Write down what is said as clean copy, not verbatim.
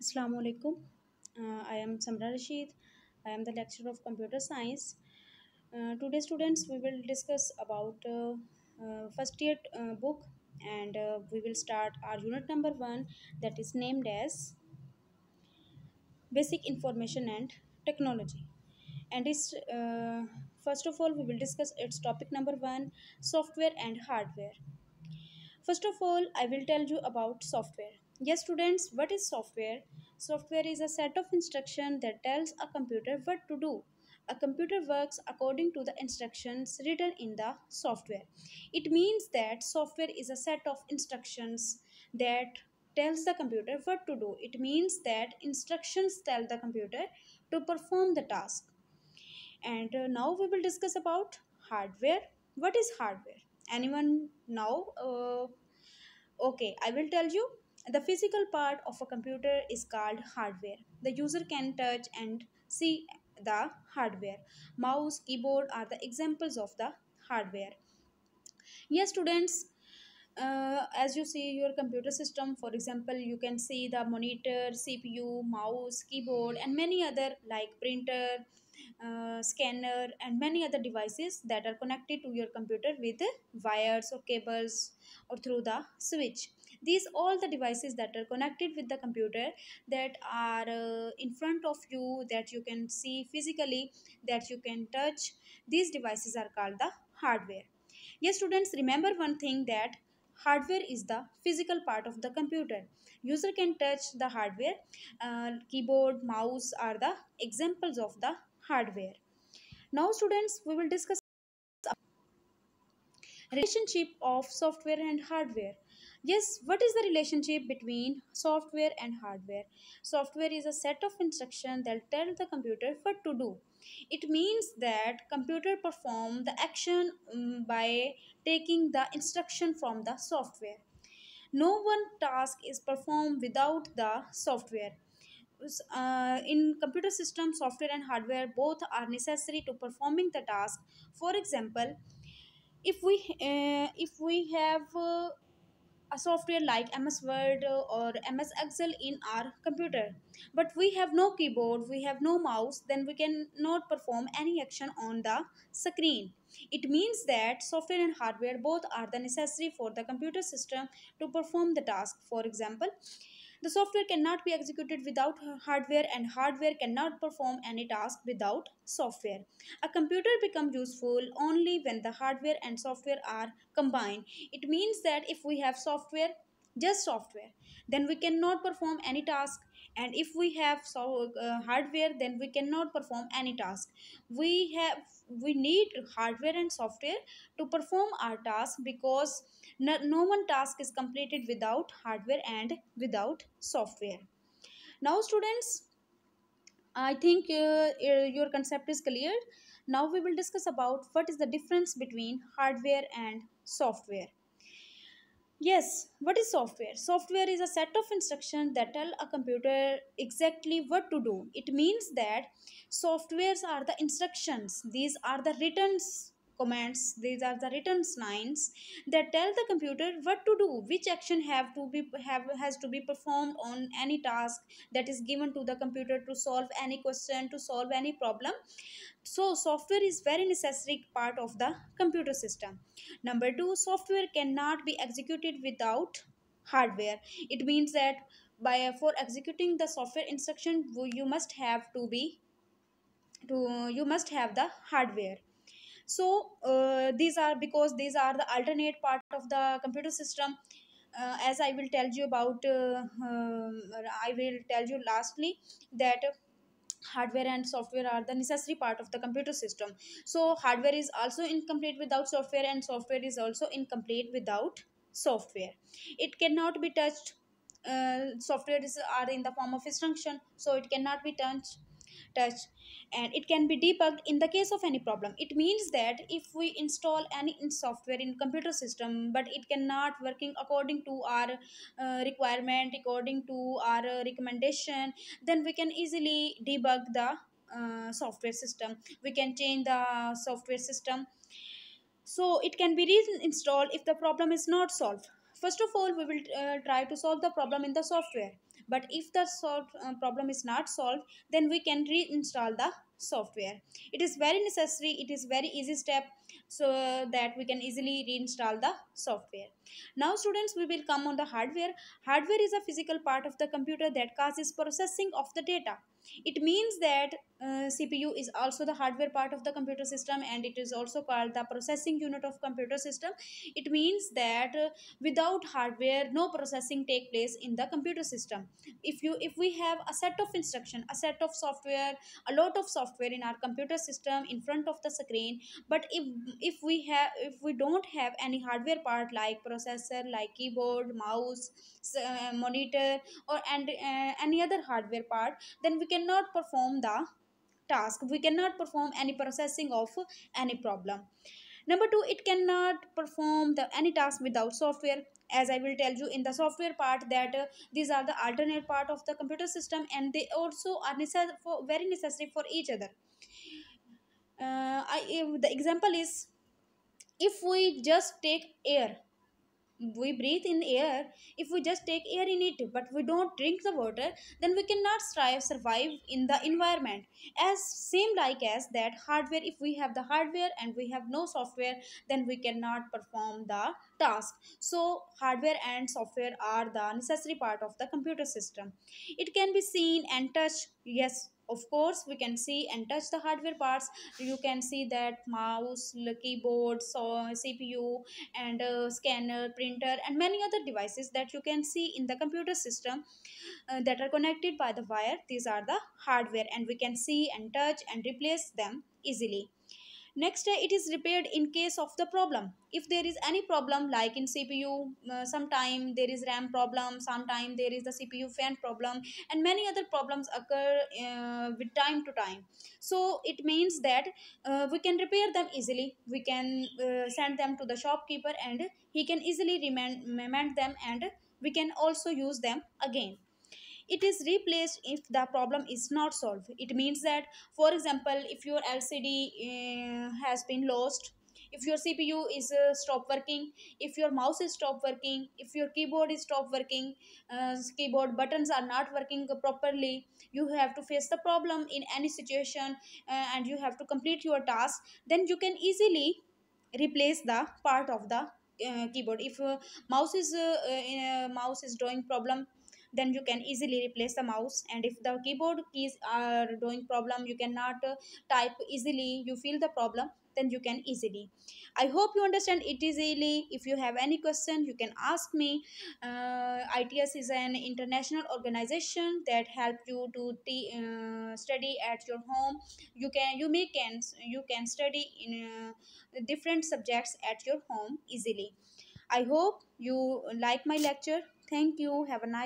Assalamu alaikum. I am Samra Rashid. I am the lecturer of computer science. Today, students, we will discuss about first year book, and we will start our unit number one, that is named as Basic Information and Technology. And it's first of all, we will discuss its topic number one, software and hardware. First of all, I will tell you about software. Yes, students, what is software? Software is a set of instructions that tells a computer what to do. A computer works according to the instructions written in the software. It means that software is a set of instructions that tells the computer what to do. It means that instructions tell the computer to perform the task. And now we will discuss about hardware. What is hardware? Anyone now? Okay, I will tell you. The physical part of a computer is called hardware. The user can touch and see the hardware. Mouse, keyboard are the examples of the hardware. Yes, students, as you see your computer system, for example, you can see the monitor, CPU, mouse, keyboard, and many other like printer, scanner, and many other devices that are connected to your computer with wires or cables or through the switch. These all the devices that are connected with the computer, that are in front of you, that you can see physically, that you can touch, these devices are called the hardware. Yes, students, remember one thing, that hardware is the physical part of the computer. User can touch the hardware. Keyboard, mouse are the examples of the hardware. Now, students, we will discuss relationship of software and hardware. Yes, what is the relationship between software and hardware? Software is a set of instructions that tell the computer what to do. It means that computer perform the action by taking the instruction from the software. No one task is performed without the software. In computer system, software and hardware both are necessary to performing the task. For example, if we have a software like MS Word or MS Excel in our computer, but we have no keyboard, we have no mouse, then we cannot perform any action on the screen. It means that software and hardware both are the necessary for the computer system to perform the task. For example, the software cannot be executed without hardware, and hardware cannot perform any task without software. A computer becomes useful only when the hardware and software are combined. It means that if we have software, just software, then we cannot perform any task, and if we have hardware, then we cannot perform any task. We need hardware and software to perform our task, because no one task is completed without hardware and without software. Now, students, I think your concept is clear. Now we will discuss about what is the difference between hardware and software. Yes, what is software? Software is a set of instructions that tell a computer exactly what to do. It means that softwares are the instructions. These are the written commands. These are the written lines that tell the computer what to do, which action has to be performed on any task that is given to the computer to solve any question, to solve any problem. So software is very necessary part of the computer system. Number two, software cannot be executed without hardware. It means that by for executing the software instruction, you must have to be to you must have the hardware. So these are, because these are the alternate part of the computer system. As I will tell you about, I will tell you lastly that hardware and software are the necessary part of the computer system. So hardware is also incomplete without software, and software is also incomplete without software. It cannot be touched. Software are in the form of instruction, so it cannot be touched, and it can be debugged in the case of any problem. It means that if we install any software in computer system, but it cannot working according to our requirement, according to our recommendation, then we can easily debug the software system. We can change the software system, so it can be reinstalled if the problem is not solved. First of all, we will try to solve the problem in the software. But if the problem is not solved, then we can reinstall the software. It is very necessary, it is very easy step, so that we can easily reinstall the software. Now students, we will come on the hardware. Hardware is a physical part of the computer that causes processing of the data. It means that CPU is also the hardware part of the computer system, and it is also called the processing unit of computer system. It means that without hardware no processing take place in the computer system. If we have a set of instruction, a set of software, a lot of software in our computer system in front of the screen, but if we don't have any hardware part like processor, like keyboard, mouse, monitor, or and any other hardware part, then we cannot perform the task, we cannot perform any processing of any problem. Number two, it cannot perform the any task without software. As I will tell you in the software part that these are the alternate part of the computer system, and they also are very necessary for each other. The example is, if we just take air, we breathe in air. If we just take air in it but we don't drink the water, then we cannot survive in the environment. As same like as that hardware, if we have the hardware and we have no software, then we cannot perform the task. So hardware and software are the necessary part of the computer system. It can be seen and touched. Yes, of course we can see and touch the hardware parts. You can see that mouse, keyboard, so CPU, and scanner, printer, and many other devices that you can see in the computer system that are connected by the wire. These are the hardware, and we can see and touch and replace them easily. Next, it is repaired in case of the problem. If there is any problem like in CPU, sometime there is RAM problem, sometime there is the CPU fan problem, and many other problems occur with time to time. So it means that we can repair them easily. We can send them to the shopkeeper, and he can easily mend them, and we can also use them again. It is replaced if the problem is not solved. It means that, for example, if your LCD has been lost, if your CPU is stopped working, if your mouse is stopped working, if your keyboard is stopped working, keyboard buttons are not working properly, you have to face the problem in any situation, and you have to complete your task, then you can easily replace the part of the keyboard. If mouse is doing problem, then you can easily replace the mouse. And if the keyboard keys are doing problem, you cannot type easily, you feel the problem, then you can easily. I hope you understand it easily. If you have any question, you can ask me. ITS is an international organization that help you to study at your home. You can study in different subjects at your home easily. I hope you like my lecture. Thank you. Have a nice